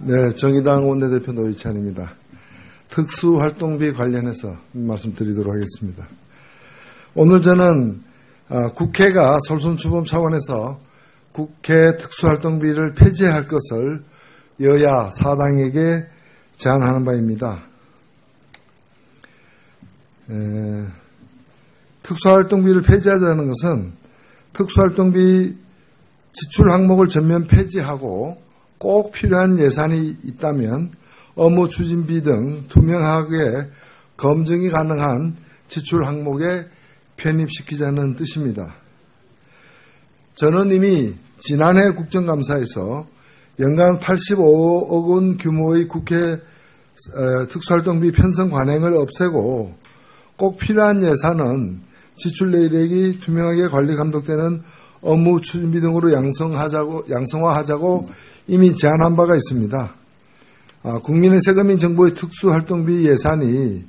네, 정의당 원내대표 노회찬입니다. 특수활동비 관련해서 말씀드리도록 하겠습니다. 오늘 저는 국회가 솔선수범 차원에서 국회 특수활동비를 폐지할 것을 여야 사당에게 제안하는 바입니다. 특수활동비를 폐지하자는 것은 특수활동비 지출 항목을 전면 폐지하고 꼭 필요한 예산이 있다면 업무 추진비 등 투명하게 검증이 가능한 지출 항목에 편입시키자는 뜻입니다. 저는 이미 지난해 국정감사에서 연간 85억 원 규모의 국회 특수활동비 편성 관행을 없애고 꼭 필요한 예산은 지출 내역이 투명하게 관리 감독되는 업무 추진비 등으로 양성화하자고 이미 제안한 바가 있습니다. 국민의 세금인 정부의 특수활동비 예산이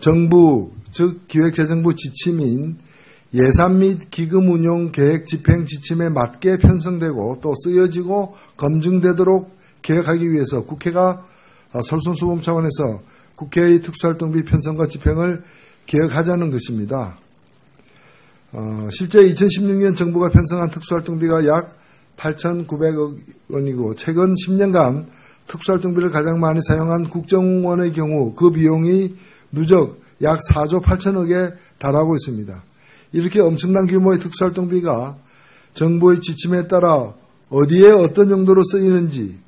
정부, 즉 기획재정부 지침인 예산 및 기금 운용 계획 집행 지침에 맞게 편성되고 또 쓰여지고 검증되도록 계획하기 위해서 국회가 솔선수범 차원에서 국회의 특수활동비 편성과 집행을 계획하자는 것입니다. 실제 2016년 정부가 편성한 특수활동비가 약 8,900억 원이고 최근 10년간 특수활동비를 가장 많이 사용한 국정원의 경우 그 비용이 누적 약 4조 8천억에 달하고 있습니다. 이렇게 엄청난 규모의 특수활동비가 정부의 지침에 따라 어디에 어떤 용도로 쓰이는지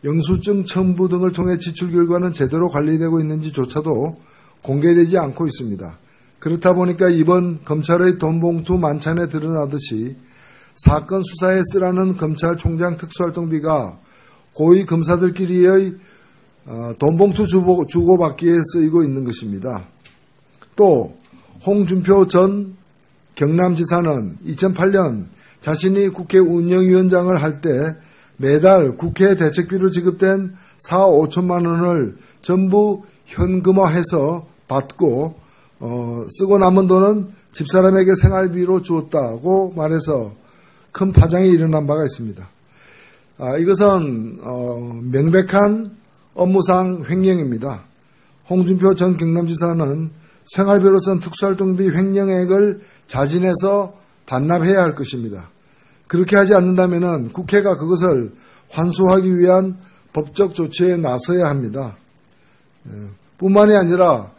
영수증 첨부 등을 통해 지출 결과는 제대로 관리되고 있는지조차도 공개되지 않고 있습니다. 그렇다 보니까 이번 검찰의 돈봉투 만찬에 드러나듯이 사건 수사에 쓰라는 검찰총장 특수활동비가 고위 검사들끼리의 돈봉투 주고받기에 쓰이고 있는 것입니다. 또 홍준표 전 경남지사는 2008년 자신이 국회 운영위원장을 할 때 매달 국회 대책비로 지급된 4, 5천만 원을 전부 현금화해서 받고 쓰고 남은 돈은 집사람에게 생활비로 주었다고 말해서 큰 파장이 일어난 바가 있습니다. 이것은 명백한 업무상 횡령입니다. 홍준표 전 경남지사는 생활비로 쓴 특수활동비 횡령액을 자진해서 반납해야 할 것입니다. 그렇게 하지 않는다면 국회가 그것을 환수하기 위한 법적 조치에 나서야 합니다. 뿐만이 아니라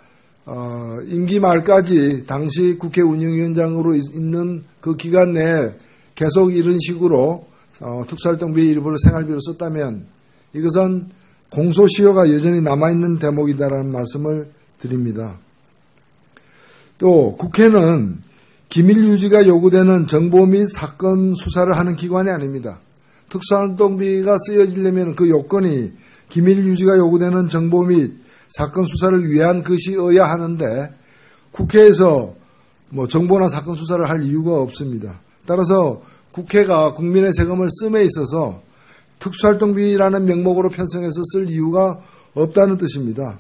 임기 말까지 당시 국회 운영위원장으로 있는 그 기간 내에 계속 이런 식으로 특수활동비 일부를 생활비로 썼다면 이것은 공소시효가 여전히 남아있는 대목이다라는 말씀을 드립니다. 또 국회는 기밀 유지가 요구되는 정보 및 사건 수사를 하는 기관이 아닙니다. 특수활동비가 쓰여지려면 그 요건이 기밀 유지가 요구되는 정보 및 사건 수사를 위한 것이어야 하는데 국회에서 정보나 사건 수사를 할 이유가 없습니다. 따라서 국회가 국민의 세금을 씀에 있어서 특수활동비라는 명목으로 편성해서 쓸 이유가 없다는 뜻입니다.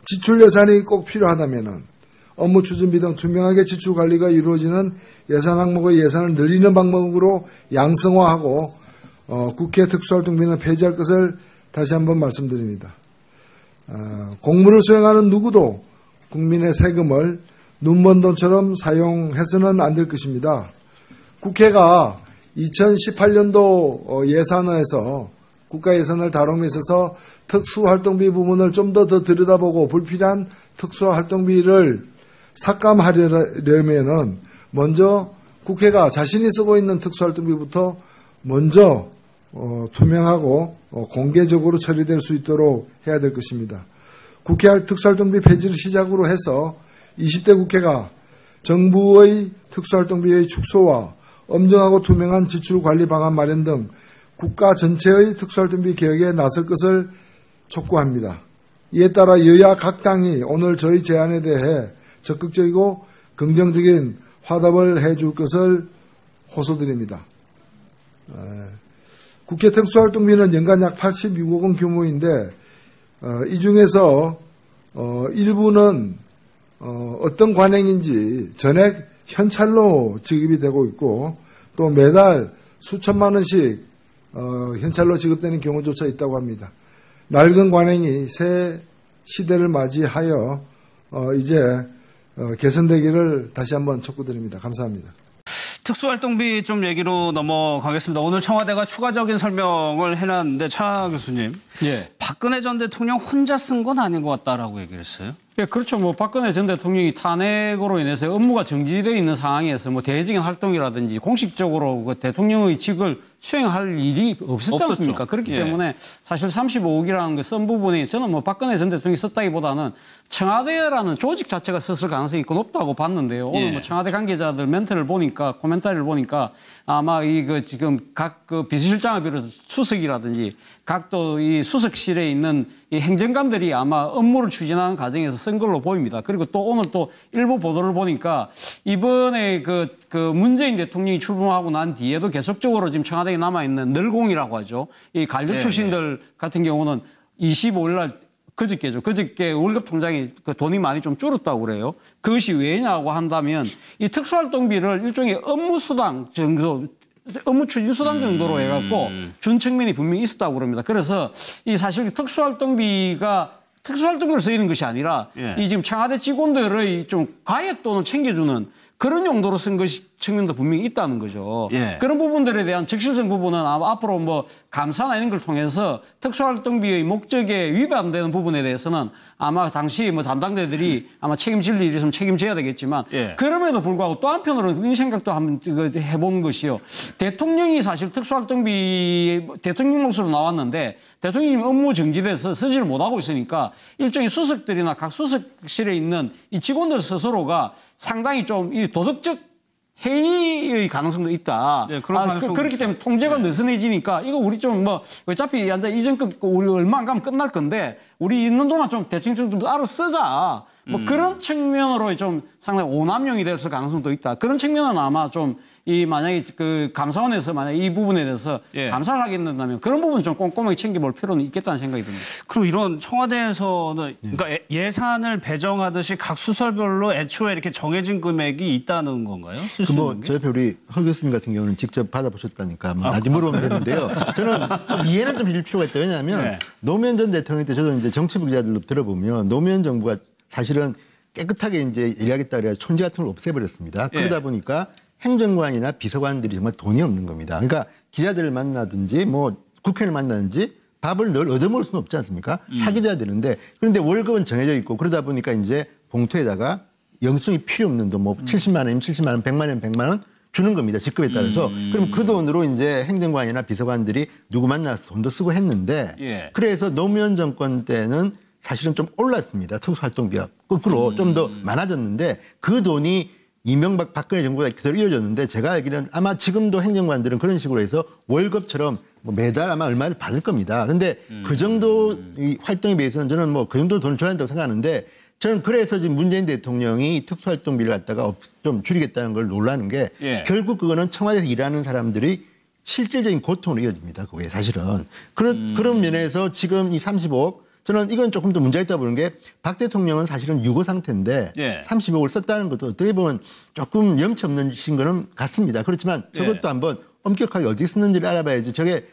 지출 예산이 꼭 필요하다면 업무 추진비 등 투명하게 지출 관리가 이루어지는 예산 항목의 예산을 늘리는 방법으로 양성화하고 국회 특수활동비는 폐지할 것을 다시 한번 말씀드립니다. 공무를 수행하는 누구도 국민의 세금을 눈먼 돈처럼 사용해서는 안 될 것입니다. 국회가 2018년도 예산에서 국가 예산을 다룸에 있어서 특수활동비 부분을 좀 더 들여다보고 불필요한 특수활동비를 삭감하려면은 먼저 국회가 자신이 쓰고 있는 특수활동비부터 먼저 투명하고 공개적으로 처리될 수 있도록 해야 될 것입니다. 국회 특수활동비 폐지를 시작으로 해서 20대 국회가 정부의 특수활동비의 축소와 엄정하고 투명한 지출관리 방안 마련 등 국가 전체의 특수활동비 개혁에 나설 것을 촉구합니다. 이에 따라 여야 각 당이 오늘 저희 제안에 대해 적극적이고 긍정적인 화답을 해줄 것을 호소드립니다. 국회 특수활동비는 연간 약 86억 원 규모인데 이 중에서 일부는 어떤 관행인지 전액 현찰로 지급이 되고 있고 또 매달 수천만 원씩 현찰로 지급되는 경우조차 있다고 합니다. 낡은 관행이 새 시대를 맞이하여 이제 개선되기를 다시 한번 촉구드립니다. 감사합니다. 특수활동비 좀 얘기로 넘어가겠습니다. 오늘 청와대가 추가적인 설명을 해놨는데 차 교수님, 예. 박근혜 전 대통령 혼자 쓴 건 아닌 것 같다라고 얘기를 했어요. 예, 그렇죠. 뭐 박근혜 전 대통령이 탄핵으로 인해서 업무가 정지되어 있는 상황에서 뭐 대외적인 활동이라든지 공식적으로 그 대통령의 직을 수행할 일이 없었지 않습니까? 그렇기 때문에 사실 35억이라는 게 쓴 부분이 저는 뭐 박근혜 전 대통령이 썼다기보다는 청와대라는 조직 자체가 썼을 가능성이 있고 높다고 봤는데요. 오늘 뭐 청와대 관계자들 멘트를 보니까 코멘터리를 보니까 아마 지금 각 비서실장을 비롯해서 수석이라든지 각 또 이 수석실에 있는 이 행정관들이 아마 업무를 추진하는 과정에서 쓴 걸로 보입니다. 그리고 또 오늘 또 일부 보도를 보니까 이번에 그 문재인 대통령이 출범하고 난 뒤에도 계속적으로 지금 청와대에 남아있는 늘공이라고 하죠. 이 관료 출신들 같은 경우는 25일 날 그저께죠. 그저께 월급 통장에 그 돈이 많이 좀 줄었다고 그래요. 그것이 왜냐고 한다면 이 특수활동비를 일종의 업무수당 정도, 업무 추진 수당 정도로 해갖고 준 측면이 분명히 있었다고 그럽니다. 그래서 이 사실 특수활동비가 특수활동비로 쓰이는 것이 아니라 이 지금 청와대 직원들의 좀 가액돈을 챙겨주는 그런 용도로 쓴 것이 측면도 분명히 있다는 거죠. 그런 부분들에 대한 적실성 부분은 아마 앞으로 뭐 감사나 이런 걸 통해서 특수활동비의 목적에 위반되는 부분에 대해서는 아마 당시 뭐 담당자들이 아마 책임질 일이 있으면 책임져야 되겠지만 그럼에도 불구하고 또 한편으로는 그런 생각도 한번 해본 것이요. 대통령이 사실 특수활동비 대통령 몫으로 나왔는데 대통령이 업무 정지돼서 쓰지를 못하고 있으니까 일종의 수석들이나 각 수석실에 있는 이 직원들 스스로가 상당히 좀 이 도덕적 해이의 가능성도 있다. 그렇기 때문에 통제가 느슨해지니까 이거 우리 좀 뭐 어차피 이전 끊고 우리 얼마 안 가면 끝날 건데 우리 있는 동안 좀 대충 좀 알아 쓰자. 뭐 그런 측면으로 좀 상당히 오남용이 됐을 가능성도 있다. 그런 측면은 아마 좀 이 만약에 그 감사원에서 만약 이 부분에 대해서 감사를 하게 된다면 그런 부분 좀 꼼꼼하게 챙겨볼 필요는 있겠다는 생각이 듭니다. 그럼 이런 청와대에서는 그러니까 예산을 배정하듯이 각 수설별로 애초에 이렇게 정해진 금액이 있다는 건가요? 저 옆에 우리 허 교수님 같은 경우는 직접 받아보셨다니까 아직 물어보면 되는데요. 저는 이해는 좀 해줄 필요가 있다. 왜냐하면 노무현 전 대통령 때 저도 이제 정치부 기자들로 들어보면 노무현 정부가 사실은 깨끗하게 이제 일하겠다 그래서 촌지 같은 걸 없애버렸습니다. 그러다 보니까 행정관이나 비서관들이 정말 돈이 없는 겁니다. 그러니까 기자들을 만나든지 뭐 국회를 만나든지 밥을 늘 얻어먹을 수는 없지 않습니까? 사귀어야 되는데 그런데 월급은 정해져 있고 그러다 보니까 이제 봉투에다가 영수증이 필요 없는 돈 뭐 70만 원이면 70만 원, 100만 원이면 100만 원 주는 겁니다. 직급에 따라서. 그럼 그 돈으로 이제 행정관이나 비서관들이 누구 만나서 돈도 쓰고 했는데 그래서 노무현 정권 때는 사실은 좀 올랐습니다. 특수활동비가 거꾸로 좀 더 많아졌는데 그 돈이 이명박 박근혜 정부가 그대로 이어졌는데 제가 알기로는 아마 지금도 행정관들은 그런 식으로 해서 월급처럼 뭐 매달 아마 얼마를 받을 겁니다. 그런데 그 정도 이 활동에 비해서는 저는 뭐 그 정도 돈을 줘야 한다고 생각하는데 저는 그래서 지금 문재인 대통령이 특수활동비를 갖다가 좀 줄이겠다는 걸 놀라는 게 결국 그거는 청와대에서 일하는 사람들이 실질적인 고통으로 이어집니다. 그게 사실은. 그런 면에서 지금 이 35억 저는 이건 조금 더 문제가 있다고 보는 게 박 대통령은 사실은 유고 상태인데 35억을 썼다는 것도 어떻게 보면 조금 염치 없는 거는 같습니다. 그렇지만 저것도 한번 엄격하게 어디 쓰는지를 알아봐야지 저게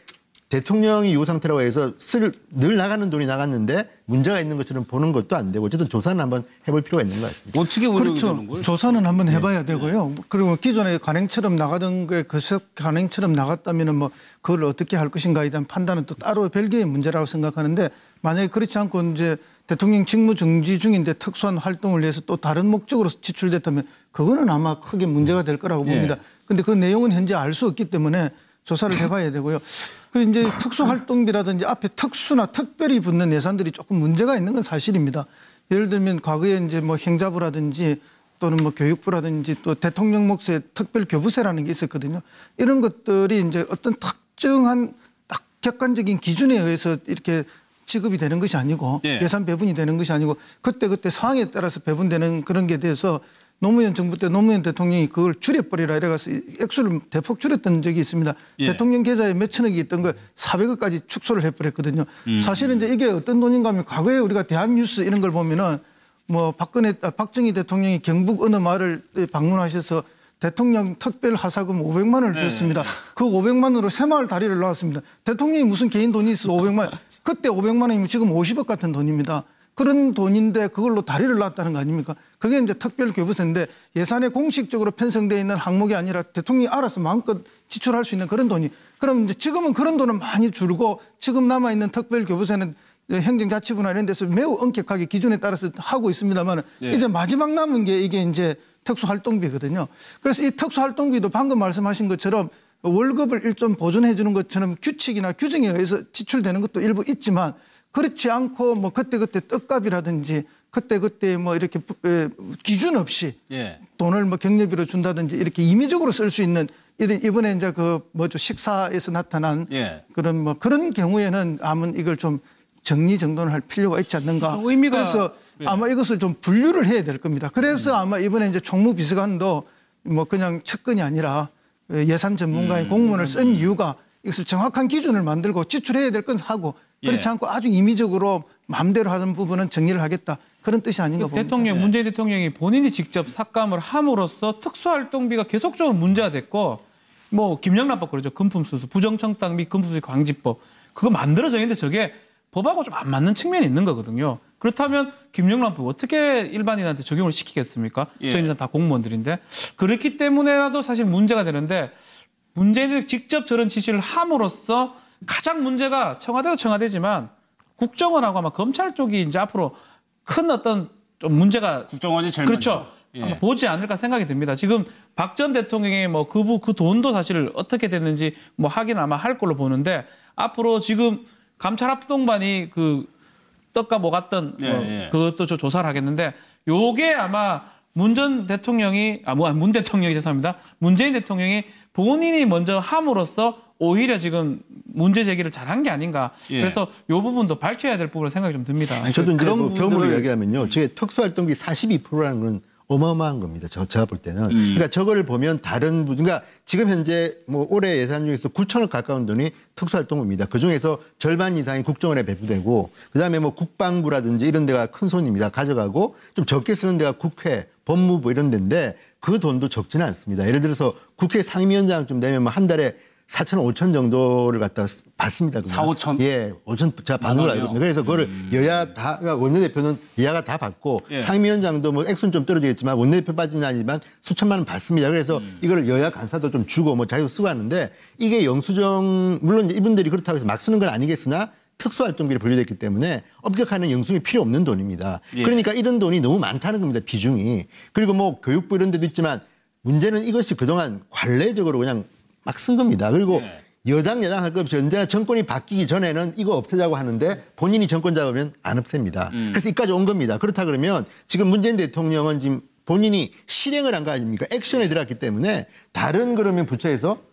대통령이 유고 상태라고 해서 늘 나가는 돈이 나갔는데 문제가 있는 것처럼 보는 것도 안 되고 어쨌든 조사는 한번 해볼 필요가 있는 것 같습니다. 어떻게 운영이 되는 거예요? 조사는 한번 해봐야 되고요. 그리고 기존에 관행처럼 나가던 게 그 관행처럼 나갔다면 뭐 그걸 어떻게 할 것인가에 대한 판단은 또 따로 별개의 문제라고 생각하는데 만약에 그렇지 않고 이제 대통령 직무 정지 중인데 특수한 활동을 위해서 또 다른 목적으로 지출됐다면 그거는 아마 크게 문제가 될 거라고 봅니다. 그런데 그 내용은 현재 알 수 없기 때문에 조사를 해봐야 되고요. 그리고 이제 특수활동비라든지 앞에 특수나 특별히 붙는 예산들이 조금 문제가 있는 건 사실입니다. 예를 들면 과거에 이제 뭐 행자부라든지 또는 뭐 교육부라든지 또 대통령 몫의 특별교부세라는 게 있었거든요. 이런 것들이 이제 어떤 특정한 딱 객관적인 기준에 의해서 이렇게 지급이 되는 것이 아니고 예산 배분이 되는 것이 아니고 그때그때 상황에 따라서 배분되는 그런 게 돼서 노무현 정부 때 노무현 대통령이 그걸 줄여버리라 이래가서 액수를 대폭 줄였던 적이 있습니다. 대통령 계좌에 몇천억이 있던 걸 400억까지 축소를 해버렸거든요. 사실은 이제 이게 어떤 돈인가 하면 과거에 우리가 대한뉴스 이런 걸 보면은 뭐 박정희 대통령이 경북 어느 마을을 방문하셔서 대통령 특별 하사금 500만 원을 줬습니다. 그 500만 원으로 새마을 다리를 놨습니다. 대통령이 무슨 개인 돈이 있어 500만 원. 그때 500만 원이면 지금 50억 같은 돈입니다. 그런 돈인데 그걸로 다리를 놨다는 거 아닙니까? 그게 이제 특별교부세인데 예산에 공식적으로 편성되어 있는 항목이 아니라 대통령이 알아서 마음껏 지출할 수 있는 그런 돈이. 그럼 이제 지금은 그런 돈은 많이 줄고 지금 남아있는 특별교부세는 행정자치부나 이런 데서 매우 엄격하게 기준에 따라서 하고 있습니다만 이제 마지막 남은 게 이게 이제 특수활동비거든요. 그래서 이 특수활동비도 방금 말씀하신 것처럼 월급을 일좀 보존해 주는 것처럼 규칙이나 규정에 의해서 지출되는 것도 일부 있지만 그렇지 않고 뭐 그때그때 떡값이라든지 그때그때 뭐 이렇게 기준 없이 돈을 뭐 격려비로 준다든지 이렇게 임의적으로 쓸 수 있는 이번에 이제 그 뭐죠 식사에서 나타난 그런 뭐 그런 경우에는 아마 이걸 좀 정리정돈을 할 필요가 있지 않는가. 그래서 아마 이것을 좀 분류를 해야 될 겁니다. 그래서 아마 이번에 이제 총무비서관도 뭐 그냥 측근이 아니라 예산 전문가의 공무원을 쓴 이유가 이것을 정확한 기준을 만들고 지출해야 될 건 하고 그렇지 않고 아주 임의적으로 마음대로 하는 부분은 정리를 하겠다. 그런 뜻이 아닌가 봅니다. 대통령, 문재인 대통령이 본인이 직접 삭감을 함으로써 특수활동비가 계속적으로 문제가 됐고 뭐 김영란법 그러죠. 금품수수, 부정청탁 및 금품수수 방지법 그거 만들어져 있는데 저게 법하고 좀 안 맞는 측면이 있는 거거든요. 그렇다면 김영란법 어떻게 일반인한테 적용을 시키겠습니까? 저희는 다 공무원들인데. 그렇기 때문에라도 사실 문제가 되는데 문재인이 직접 저런 지시를 함으로써 가장 문제가 청와대도 청와대지만 국정원하고 아마 검찰 쪽이 이제 앞으로 큰 어떤 좀 문제가 국정원이 제일 그렇죠. 아마 보지 않을까 생각이 듭니다. 지금 박 전 대통령의 뭐 그 돈도 사실 어떻게 됐는지 뭐 하긴 아마 할 걸로 보는데 앞으로 지금 감찰 합동반이 그 떡값 오갔던 그것도 저 조사를 하겠는데 요게 아마 문 대통령이 죄송합니다. 문재인 대통령이 본인이 먼저 함으로써 오히려 지금 문제 제기를 잘한 게 아닌가. 그래서 요 부분도 밝혀야 될 부분으로 생각이 좀 듭니다. 아니, 저도 이제 뭐 경험을 이야기하면요. 제 특수활동비 42%라는 건 어마어마한 겁니다. 제가 볼 때는. 그러니까 저걸 보면 그러니까 지금 현재 뭐 올해 예산 중에서 9천억 가까운 돈이 특수활동비입니다. 그중에서 절반 이상이 국정원에 배부되고 그다음에 뭐 국방부라든지 이런 데가 큰 손입니다. 가져가고 좀 적게 쓰는 데가 국회, 법무부 이런 데인데 그 돈도 적지는 않습니다. 예를 들어서 국회 상임위원장쯤 되면 뭐 한 달에 4천, 5천 정도를 갖다 받습니다. 4, 5천? 예, 5천 제가 받는 걸 알고 있습니다. 그래서 그거를 여야 다, 그러니까 원내대표는 여야가 다 받고 상임위원장도 뭐 액수는 좀 떨어지겠지만 원내대표 빠지는 아니지만 수천만 원 받습니다. 그래서 이걸 여야 간사도 좀 주고 뭐 자유 쓰고 하는데 이게 영수증, 물론 이분들이 그렇다고 해서 막 쓰는 건 아니겠으나 특수활동비로 분류됐기 때문에 엄격한 영수증이 필요 없는 돈입니다. 그러니까 이런 돈이 너무 많다는 겁니다. 비중이. 그리고 뭐 교육부 이런 데도 있지만 문제는 이것이 그동안 관례적으로 그냥 막 쓴 겁니다. 그리고 여당, 야당 할 것 없이 언제나 정권이 바뀌기 전에는 이거 없애자고 하는데 본인이 정권 잡으면 안 없앱니다. 그래서 이까지 온 겁니다. 그렇다 그러면 지금 문재인 대통령은 지금 본인이 실행을 한 거 아닙니까? 액션에 들어갔기 때문에 다른 그러면 부처에서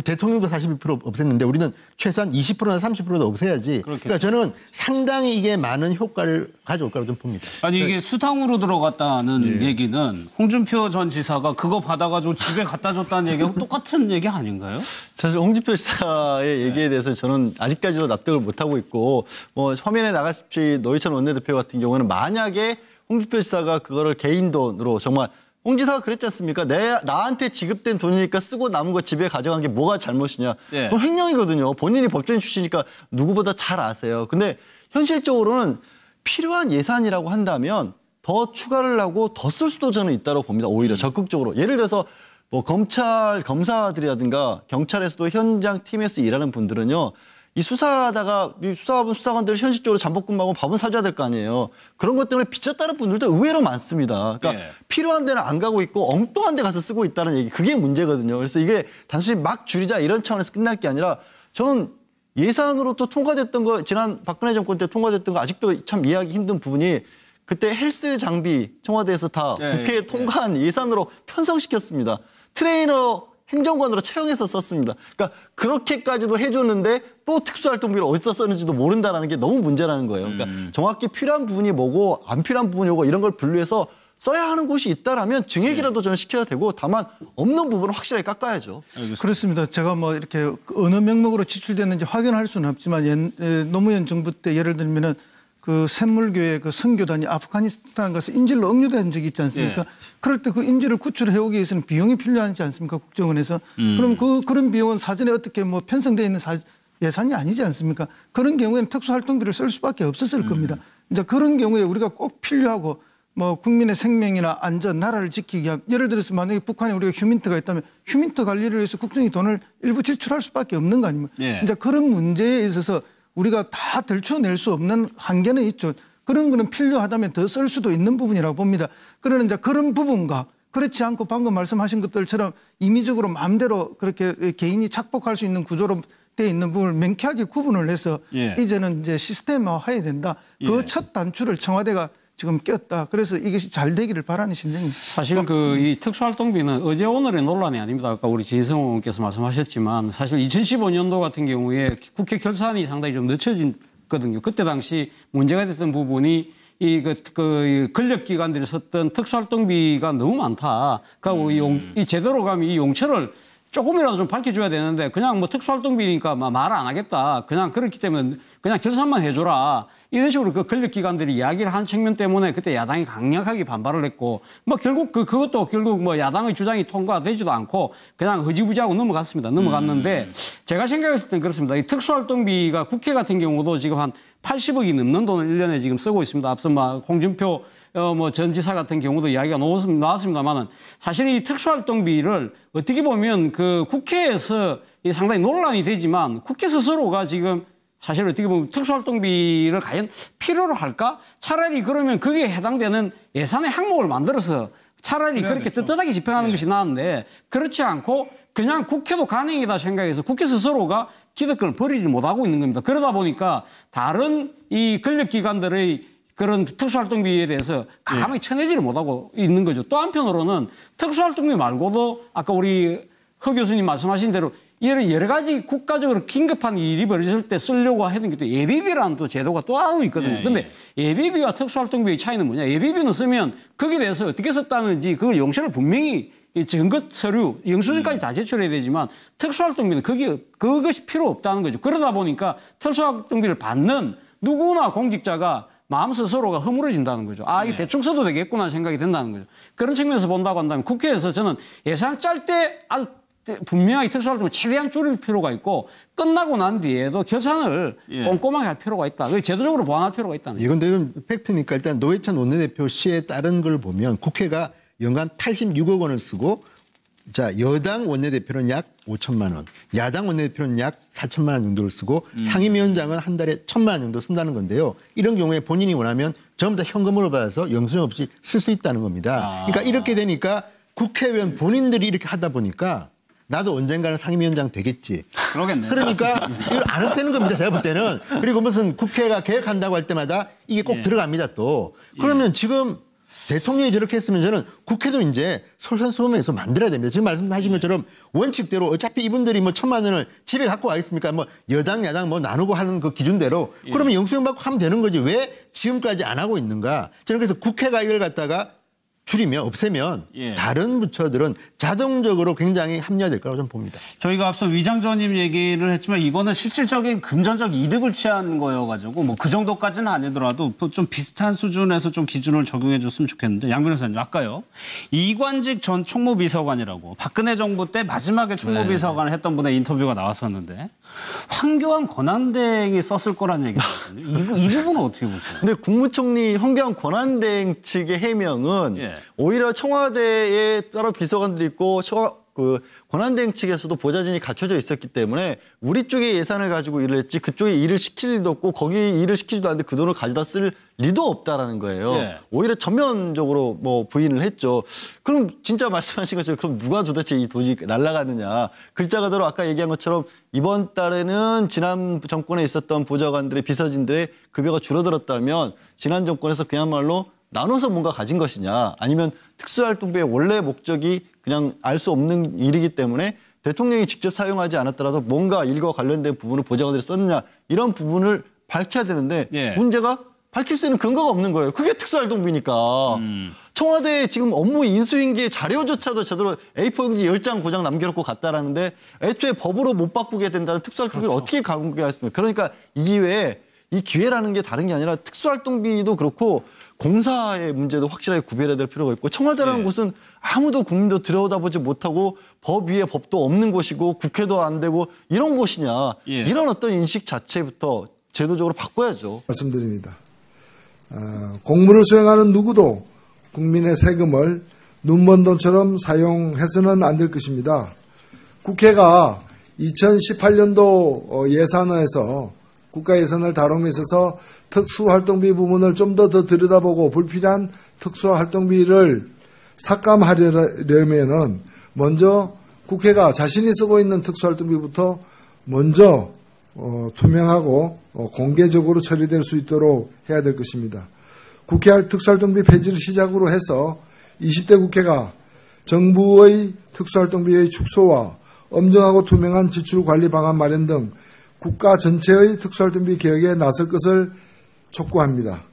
대통령도 42% 없앴는데 우리는 최소한 20%나 30%도 없애야지. 그러니까 저는 상당히 이게 많은 효과를 가져올 거라고 좀 봅니다. 아니 이게 수당으로 들어갔다는 얘기는 홍준표 전 지사가 그거 받아가지고 집에 갖다 줬다는 얘기하고 똑같은 얘기 아닌가요? 사실 홍준표 지사의 얘기에 대해서 저는 아직까지도 납득을 못하고 있고 뭐 화면에 나갔듯이 노회찬 원내대표 같은 경우는 만약에 홍준표 지사가 그거를 개인 돈으로 정말 홍 지사가 그랬지 않습니까? 나한테 지급된 돈이니까 쓰고 남은 거 집에 가져간 게 뭐가 잘못이냐. 그건 횡령이거든요. 본인이 법조인 출신이니까 누구보다 잘 아세요. 근데 현실적으로는 필요한 예산이라고 한다면 더 추가를 하고 더 쓸 수도 저는 있다고 봅니다. 오히려 적극적으로. 예를 들어서 뭐 검찰 검사들이라든가 경찰에서도 현장 팀에서 일하는 분들은요. 이 수사하다가 이 수사관들 현실적으로 잠복근무하고 밥은 사줘야 될 거 아니에요. 그런 것 때문에 빚졌다는 분들도 의외로 많습니다. 그러니까 필요한 데는 안 가고 있고 엉뚱한 데 가서 쓰고 있다는 얘기. 그게 문제거든요. 그래서 이게 단순히 막 줄이자 이런 차원에서 끝날 게 아니라 저는 예산으로 또 통과됐던 거 지난 박근혜 정권 때 통과됐던 거 아직도 참 이해하기 힘든 부분이 그때 헬스 장비 청와대에서 다 국회에 통과한 예산으로 편성시켰습니다. 트레이너 행정관으로 채용해서 썼습니다. 그러니까 그렇게까지도 해줬는데 또 특수활동비를 어디서 썼는지도 모른다는 게 너무 문제라는 거예요. 그러니까 정확히 필요한 부분이 뭐고 안 필요한 부분이 뭐고 이런 걸 분류해서 써야 하는 곳이 있다라면 증액이라도 저는 시켜야 되고 다만 없는 부분은 확실하게 깎아야죠. 그렇습니다. 제가 뭐 이렇게 어느 명목으로 지출됐는지 확인할 수는 없지만 노무현 정부 때 예를 들면은 그 샘물교회 그 선교단이 아프가니스탄 가서 인질로 억류된 적이 있지 않습니까? 그럴 때 그 인질을 구출해 오기 위해서는 비용이 필요하지 않습니까? 국정원에서. 그럼 그런 비용은 사전에 어떻게 뭐 편성되어 있는 예산이 아니지 않습니까? 그런 경우에는 특수활동비를 쓸 수밖에 없었을 겁니다. 이제 그런 경우에 우리가 꼭 필요하고 뭐 국민의 생명이나 안전, 나라를 지키기 위한 예를 들어서 만약에 북한에 우리가 휴민트가 있다면 휴민트 관리를 위해서 국정이 돈을 일부 지출할 수밖에 없는 거 아닙니까? 이제 그런 문제에 있어서 우리가 다 들춰낼 수 없는 한계는 있죠. 그런 거는 필요하다면 더 쓸 수도 있는 부분이라고 봅니다. 그러나 이제 그런 부분과 그렇지 않고 방금 말씀하신 것들처럼 임의적으로 마음대로 그렇게 개인이 착복할 수 있는 구조로 돼 있는 부분을 명쾌하게 구분을 해서 이제는 이제 시스템화해야 된다. 그 첫 단추를 청와대가 지금 꼈다. 그래서 이것이 잘 되기를 바라는 심정입니다. 사실 이 특수활동비는 어제 오늘의 논란이 아닙니다. 아까 우리 진성 의원께서 말씀하셨지만 사실 2015년도 같은 경우에 국회 결산이 상당히 좀 늦춰졌거든요. 그때 당시 문제가 됐던 부분이 그 권력기관들이 썼던 특수활동비가 너무 많다. 그러니까 이 제대로 가면 이 용처를 조금이라도 좀 밝혀줘야 되는데 그냥 뭐 특수활동비니까 말 안 하겠다. 그냥 그렇기 때문에 그냥 결산만 해줘라. 이런 식으로 그 권력기관들이 이야기를 한 측면 때문에 그때 야당이 강력하게 반발을 했고 뭐 결국 그것도 결국 뭐 야당의 주장이 통과되지도 않고 그냥 흐지부지하고 넘어갔습니다. 넘어갔는데 제가 생각했을 땐 그렇습니다. 이 특수활동비가 국회 같은 경우도 지금 한 80억이 넘는 돈을 1년에 지금 쓰고 있습니다. 앞서 홍준표 전 지사 같은 경우도 이야기가 나왔습니다만은 사실 이 특수활동비를 어떻게 보면 그 국회에서 상당히 논란이 되지만 국회 스스로가 지금 사실 어떻게 보면 특수활동비를 과연 필요로 할까? 차라리 그러면 거기에 해당되는 예산의 항목을 만들어서 차라리 그렇게 떳떳하게 집행하는 것이 나은데 그렇지 않고 그냥 국회도 간행이다 생각해서 국회 스스로가 기득권을 버리지 못하고 있는 겁니다. 그러다 보니까 다른 이 권력기관들의 그런 특수활동비에 대해서 가만히 쳐내지를 못하고 있는 거죠. 또 한편으로는 특수활동비 말고도 아까 우리 허 교수님 말씀하신 대로 여러 가지 국가적으로 긴급한 일이 벌어질 때 쓰려고 하는 게 또 예비비라는 또 제도가 또 따로 있거든요. 근데 예비비와 특수활동비의 차이는 뭐냐? 예비비는 쓰면 거기에 대해서 어떻게 썼다는지 그걸 용처를 분명히 증거 서류, 영수증까지 다 제출해야 되지만 특수활동비는 그것이 필요 없다는 거죠. 그러다 보니까 특수활동비를 받는 누구나 공직자가 마음 스스로가 허물어진다는 거죠. 이거 대충 써도 되겠구나 생각이 든다는 거죠. 그런 측면에서 본다고 한다면 국회에서 저는 예산 짤 때 아주 분명하게 특수활동을 최대한 줄일 필요가 있고 끝나고 난 뒤에도 결산을 꼼꼼하게 할 필요가 있다. 제도적으로 보완할 필요가 있다는 거죠. 이건 팩트니까 일단 노회찬 원내대표 시에 따른 걸 보면 국회가 연간 86억 원을 쓰고 자 여당 원내대표는 약 5천만 원, 야당 원내대표는 약 4천만 원 정도를 쓰고 상임위원장은 한 달에 1,000만 원 정도 쓴다는 건데요. 이런 경우에 본인이 원하면 전부 다 현금으로 받아서 영수증 없이 쓸 수 있다는 겁니다. 그러니까 이렇게 되니까 국회의원 본인들이 이렇게 하다 보니까 나도 언젠가는 상임위원장 되겠지. 그러겠네요. 그러니까 이걸 안 없애는 겁니다. 제가 볼 때는. 그리고 무슨 국회가 개혁한다고 할 때마다 이게 꼭 들어갑니다 또. 그러면 지금 대통령이 저렇게 했으면 저는 국회도 이제 솔선수범해서 만들어야 됩니다. 지금 말씀하신 것처럼 원칙대로 어차피 이분들이 뭐 1,000만 원을 집에 갖고 와 있습니까? 뭐 여당 야당 뭐 나누고 하는 그 기준대로 그러면 영수증 받고 하면 되는 거지. 왜 지금까지 안 하고 있는가? 저는 그래서 국회가 이걸 갖다가 줄이면 없애면 다른 부처들은 자동적으로 굉장히 합리화될 거라고 저는 봅니다. 저희가 앞서 위장전입 얘기를 했지만 이거는 실질적인 금전적 이득을 취한 거여가지고 뭐 그 정도까지는 아니더라도 좀 비슷한 수준에서 좀 기준을 적용해 줬으면 좋겠는데 양 변호사님 아까요. 이관직 전 총무비서관이라고 박근혜 정부 때 마지막에 총무비서관을 했던 분의 인터뷰가 나왔었는데 황교안 권한대행이 썼을 거라는 얘기거든요. 이 부분은 어떻게 보세요? 근데 국무총리 황교안 권한대행 측의 해명은 오히려 청와대에 따로 비서관들이 있고 권한대행 측에서도 보좌진이 갖춰져 있었기 때문에 우리 쪽의 예산을 가지고 일을 했지 그쪽에 일을 시킬 일도 없고 거기 일을 시키지도 않는데 그 돈을 가져다 쓸 리도 없다라는 거예요. 오히려 전면적으로 뭐 부인을 했죠. 그럼 진짜 말씀하신 것처럼 그럼 누가 도대체 이 돈이 날아가느냐. 글자 그대로 아까 얘기한 것처럼 이번 달에는 지난 정권에 있었던 보좌관들의 비서진들의 급여가 줄어들었다면 지난 정권에서 그야말로 나눠서 뭔가 가진 것이냐 아니면 특수활동비의 원래 목적이 그냥 알 수 없는 일이기 때문에 대통령이 직접 사용하지 않았더라도 뭔가 일과 관련된 부분을 보좌관들이 썼느냐 이런 부분을 밝혀야 되는데 문제가 밝힐 수 있는 근거가 없는 거예요. 그게 특수활동비니까. 청와대에 지금 업무 인수인계 자료조차도 제대로 A4용지 10장 고장 남겨놓고 갔다라는데 애초에 법으로 못 바꾸게 된다는 특수활동비를 어떻게 강구하겠습니까? 그러니까 이 기회에 이 기회라는 게 다른 게 아니라 특수활동비도 그렇고 공사의 문제도 확실하게 구별해야 될 필요가 있고 청와대라는 곳은 아무도 국민도 들여다보지 못하고 법 위에 법도 없는 곳이고 국회도 안 되고 이런 곳이냐. 이런 어떤 인식 자체부터 제도적으로 바꿔야죠. 말씀드립니다. 공무를 수행하는 누구도 국민의 세금을 눈먼 돈처럼 사용해서는 안 될 것입니다. 국회가 2018년도 예산에서 국가 예산을 다룸에 있어서 특수활동비 부분을 좀 더 들여다보고 불필요한 특수활동비를 삭감하려면은 먼저 국회가 자신이 쓰고 있는 특수활동비부터 먼저 투명하고 공개적으로 처리될 수 있도록 해야 될 것입니다. 국회 특수활동비 폐지를 시작으로 해서 20대 국회가 정부의 특수활동비의 축소와 엄정하고 투명한 지출관리 방안 마련 등 국가 전체의 특수활동비 개혁에 나설 것을 촉구합니다.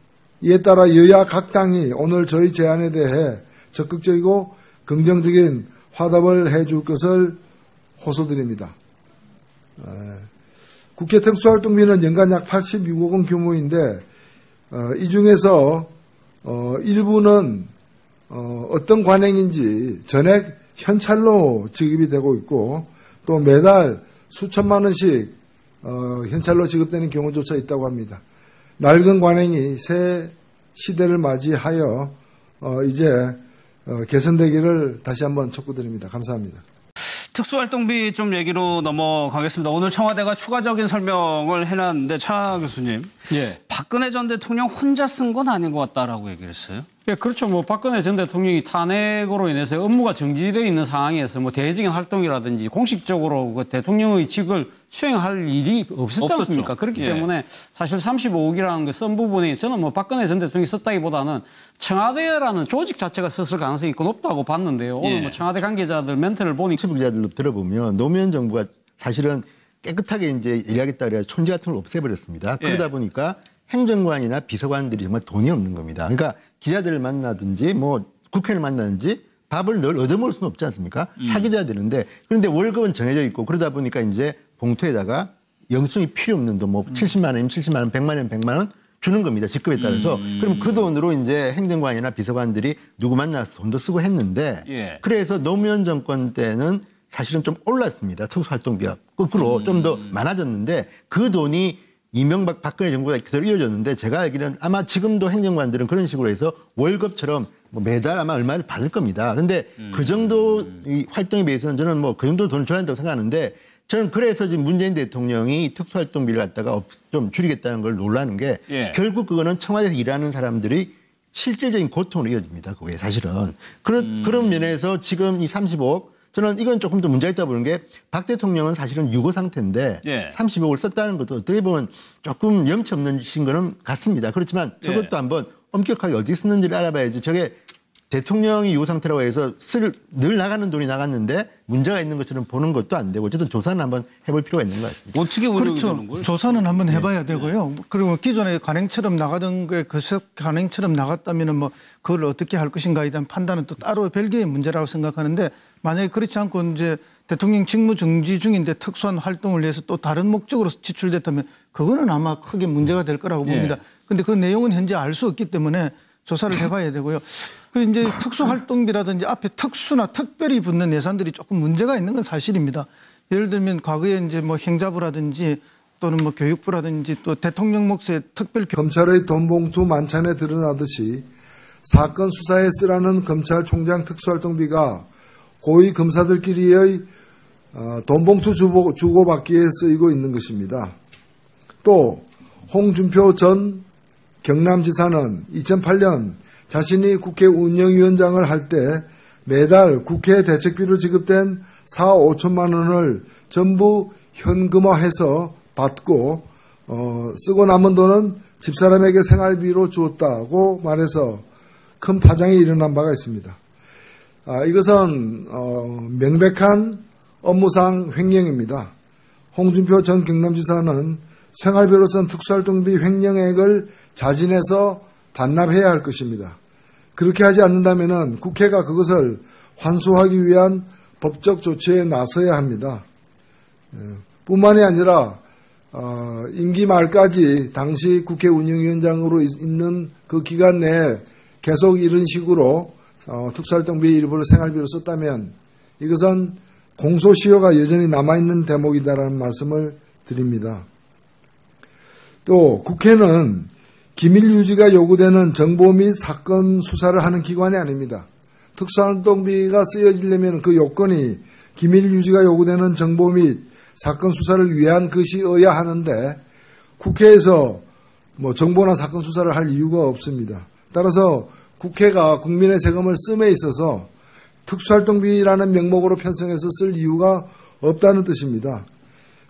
이에 따라 여야 각 당이 오늘 저희 제안에 대해 적극적이고 긍정적인 화답을 해줄 것을 호소드립니다. 국회 특수활동비는 연간 약 86억 원 규모인데 이 중에서 일부는 어떤 관행인지 전액 현찰로 지급이 되고 있고 또 매달 수천만 원씩 현찰로 지급되는 경우조차 있다고 합니다. 낡은 관행이 새 시대를 맞이하여 이제 개선되기를 다시 한번 촉구드립니다. 감사합니다. 특수활동비 좀 얘기로 넘어가겠습니다. 오늘 청와대가 추가적인 설명을 해놨는데 차 교수님, 박근혜 전 대통령 혼자 쓴 건 아닌 것 같다라고 얘기를 했어요. 예, 그렇죠. 뭐 박근혜 전 대통령이 탄핵으로 인해서 업무가 정지되어 있는 상황에서 뭐 대외적인 활동이라든지 공식적으로 그 대통령의 직을 수행할 일이 없었지 않습니까? 그렇기 때문에 사실 35억이라는 게 쓴 부분이 저는 뭐 박근혜 전 대통령이 썼다기보다는 청와대라는 조직 자체가 썼을 가능성이 있고 높다고 봤는데요. 오늘 뭐 청와대 관계자들 멘트를 보니 기자들 들어보면 노무현 정부가 사실은 깨끗하게 이제 일하겠다 그래서 촌지 같은 걸 없애버렸습니다. 그러다 보니까 행정관이나 비서관들이 정말 돈이 없는 겁니다. 그러니까 기자들을 만나든지 뭐 국회를 만나든지 밥을 늘 얻어먹을 수는 없지 않습니까? 사귀어야 되는데 그런데 월급은 정해져 있고 그러다 보니까 이제 봉투에다가 영수증이 필요 없는 돈 뭐 70만 원이면 70만 원, 100만 원이면 100만 원 주는 겁니다. 직급에 따라서. 그럼 그 돈으로 이제 행정관이나 비서관들이 누구 만나서 돈도 쓰고 했는데 그래서 노무현 정권 때는 사실은 좀 올랐습니다. 특수활동비가 거꾸로 좀 더 많아졌는데 그 돈이 이명박 박근혜 정부가 계속 이어졌는데 제가 알기로는 아마 지금도 행정관들은 그런 식으로 해서 월급처럼 뭐 매달 아마 얼마를 받을 겁니다. 그런데 그 정도 이 활동에 비해서는 저는 뭐 그 정도 돈을 줘야 한다고 생각하는데 저는 그래서 지금 문재인 대통령이 특수활동비를 갖다가 좀 줄이겠다는 걸 놀라는 게 결국 그거는 청와대에서 일하는 사람들이 실질적인 고통으로 이어집니다. 그게 사실은. 그런 면에서 지금 이 35억 저는 이건 조금 더 문제가 있다 보는 게 박 대통령은 사실은 유고 상태인데 35억을 썼다는 것도 어떻게 보면 조금 염치 없는 거는 같습니다. 그렇지만 저것도 한번 엄격하게 어디 쓰는지를 알아봐야지 저게 대통령이 유고 상태라고 해서 늘 나가는 돈이 나갔는데 문제가 있는 것처럼 보는 것도 안 되고 어쨌든 조사는 한번 해볼 필요가 있는 것 같습니다. 어떻게 운영이 그렇죠. 되는 거예요? 조사는 한번 해봐야 되고요. 그리고 기존에 관행처럼 나가던 게 그 관행처럼 나갔다면 뭐 그걸 어떻게 할 것인가에 대한 판단은 또 따로 별개의 문제라고 생각하는데 만약에 그렇지 않고 이제 대통령 직무 정지 중인데 특수한 활동을 위해서 또 다른 목적으로 지출됐다면 그거는 아마 크게 문제가 될 거라고 봅니다. 그런데 그 내용은 현재 알 수 없기 때문에 조사를 해봐야 되고요. 그리고 이제 특수활동비라든지 앞에 특수나 특별히 붙는 예산들이 조금 문제가 있는 건 사실입니다. 예를 들면 과거에 이제 뭐 행자부라든지 또는 뭐 교육부라든지 또 대통령 몫의 특별 검찰의 돈봉투 만찬에 드러나듯이 사건 수사에 쓰라는 검찰총장 특수활동비가 고위 검사들끼리의 돈봉투 주고받기에 쓰이고 있는 것입니다. 또 홍준표 전 경남지사는 2008년 자신이 국회 운영위원장을 할 때 매달 국회 대책비로 지급된 4, 5천만 원을 전부 현금화해서 받고 쓰고 남은 돈은 집사람에게 생활비로 주었다고 말해서 큰 파장이 일어난 바가 있습니다. 이것은 명백한 업무상 횡령입니다. 홍준표 전 경남지사는 생활비로 쓴 특수활동비 횡령액을 자진해서 반납해야 할 것입니다. 그렇게 하지 않는다면 국회가 그것을 환수하기 위한 법적 조치에 나서야 합니다. 뿐만이 아니라 임기 말까지 당시 국회 운영위원장으로 있는 그 기간 내에 계속 이런 식으로 특수활동비 일부를 생활비로 썼다면 이것은 공소시효가 여전히 남아있는 대목이다라는 말씀을 드립니다. 또 국회는 기밀 유지가 요구되는 정보 및 사건 수사를 하는 기관이 아닙니다. 특수활동비가 쓰여지려면 그 요건이 기밀 유지가 요구되는 정보 및 사건 수사를 위한 것이어야 하는데 국회에서 정보나 사건 수사를 할 이유가 없습니다. 따라서 국회가 국민의 세금을 씀에 있어서 특수활동비라는 명목으로 편성해서 쓸 이유가 없다는 뜻입니다.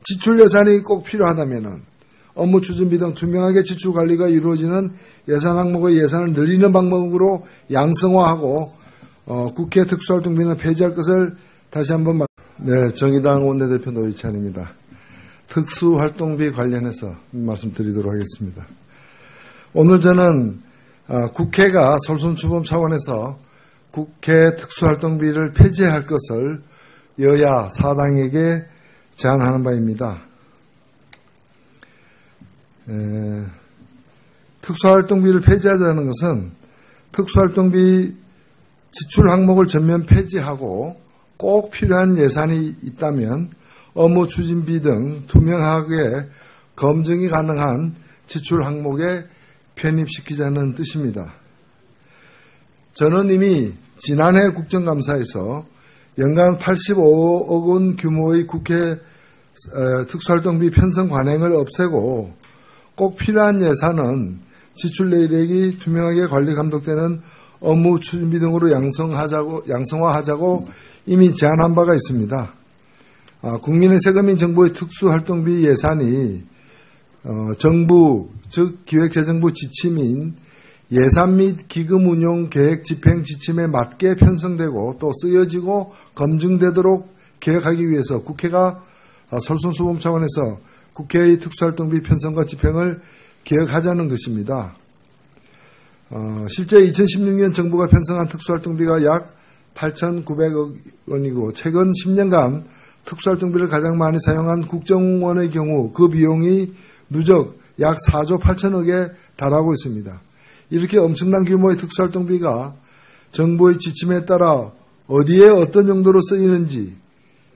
지출 예산이 꼭 필요하다면 업무 추진비 등 투명하게 지출 관리가 이루어지는 예산 항목의 예산을 늘리는 방법으로 양성화하고 국회 특수활동비는 폐지할 것을 다시 한번 정의당 원내대표 노회찬입니다. 특수활동비 관련해서 말씀드리도록 하겠습니다. 오늘 저는 국회가 솔선수범 차원에서 국회 특수활동비를 폐지할 것을 여야 사당에게 제안하는 바입니다. 특수활동비를 폐지하자는 것은 특수활동비 지출 항목을 전면 폐지하고 꼭 필요한 예산이 있다면 업무 추진비 등 투명하게 검증이 가능한 지출 항목에 편입시키자는 뜻입니다. 저는 이미 지난해 국정감사에서 연간 85억 원 규모의 국회 특수활동비 편성 관행을 없애고 꼭 필요한 예산은 지출 내역이 투명하게 관리 감독되는 업무 추진비 등으로 양성화하자고 이미 제안한 바가 있습니다. 국민의 세금인 정부의 특수활동비 예산이 정부 즉 기획재정부 지침인 예산 및 기금 운용 계획 집행 지침에 맞게 편성되고 또 쓰여지고 검증되도록 계획하기 위해서 국회가 솔선수범 차원에서 국회의 특수활동비 편성과 집행을 계획하자는 것입니다. 실제 2016년 정부가 편성한 특수활동비가 약 8,900억 원이고 최근 10년간 특수활동비를 가장 많이 사용한 국정원의 경우 그 비용이 누적 약 4조 8천억에 달하고 있습니다. 이렇게 엄청난 규모의 특수활동비가 정부의 지침에 따라 어디에 어떤 용도로 쓰이는지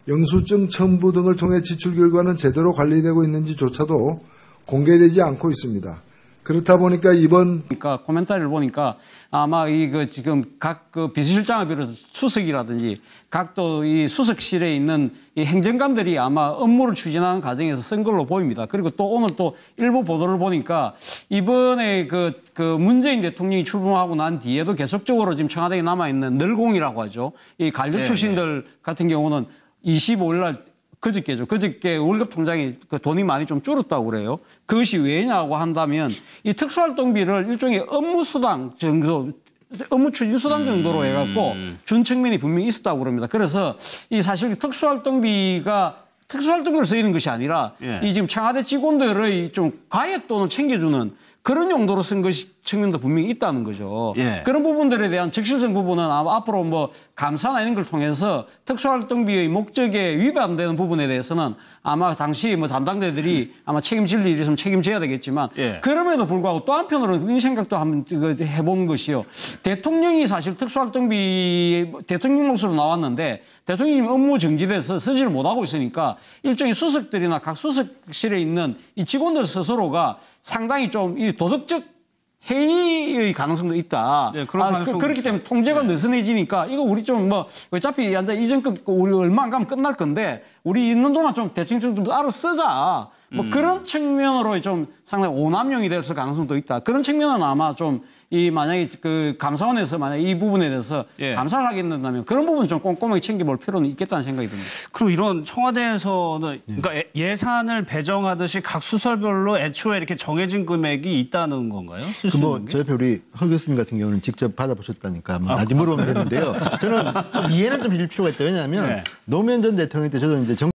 영수증 첨부 등을 통해 지출 결과는 제대로 관리되고 있는지조차도 공개되지 않고 있습니다. 그렇다 보니까 그러니까 코멘터리를 보니까 아마 지금 각 비서실장을 비롯해서 수석이라든지 각 또 이 수석실에 있는 이 행정관들이 아마 업무를 추진하는 과정에서 쓴 걸로 보입니다. 그리고 또 오늘 또 일부 보도를 보니까 이번에 그 문재인 대통령이 출범하고 난 뒤에도 계속적으로 지금 청와대에 남아있는 늘공이라고 하죠. 이 관료 출신들 같은 경우는 25일 날 그저께 월급 통장에 그 돈이 많이 좀 줄었다고 그래요. 그것이 왜냐고 한다면 이 특수활동비를 일종의 업무수당 정도, 업무 추진 수당 정도로 해갖고 준 측면이 분명히 있었다고 그럽니다. 그래서 이 사실 특수활동비로 쓰이는 것이 아니라 이 지금 청와대 직원들의 좀 과외돈을 챙겨주는 그런 용도로 쓴 것이 측면도 분명히 있다는 거죠. 그런 부분들에 대한 적실성 부분은 아마 앞으로 감사나 이런 걸 통해서 특수활동비의 목적에 위반되는 부분에 대해서는 아마 당시 담당자들이 아마 책임질 일이 있으면 책임져야 되겠지만 그럼에도 불구하고 또 한편으로는 이런 생각도 한번 해본 것이요. 대통령이 사실 특수활동비 대통령 몫으로 나왔는데 대통령이 업무 정지돼서 쓰지를 못하고 있으니까 일종의 수석들이나 각 수석실에 있는 이 직원들 스스로가 상당히 좀 이 도덕적 해이의 가능성도 있다. 그렇기 때문에 통제가 느슨해지니까 이거 우리 좀 어차피 이전 우리 얼마 안 가면 끝날 건데 우리 있는 동안 좀 대충 좀 알아 쓰자. 그런 측면으로 좀 상당히 오남용이 될 가능성도 있다. 그런 측면은 아마 좀 만약에 감사원에서 만약 이 부분에 대해서 감사를 하게 된다면 그런 부분 좀 꼼꼼하게 챙겨볼 필요는 있겠다는 생각이 듭니다. 그럼 이런 청와대에서는 그러니까 예산을 배정하듯이 각 수설별로 애초에 이렇게 정해진 금액이 있다는 건가요? 저 옆에 우리 허 교수님 같은 경우는 직접 받아보셨다니까 나중에 물어보면 되는데요. 저는 이해는 좀 해줄 필요가 있다. 왜냐하면 노무현 전 대통령 때 저도 이제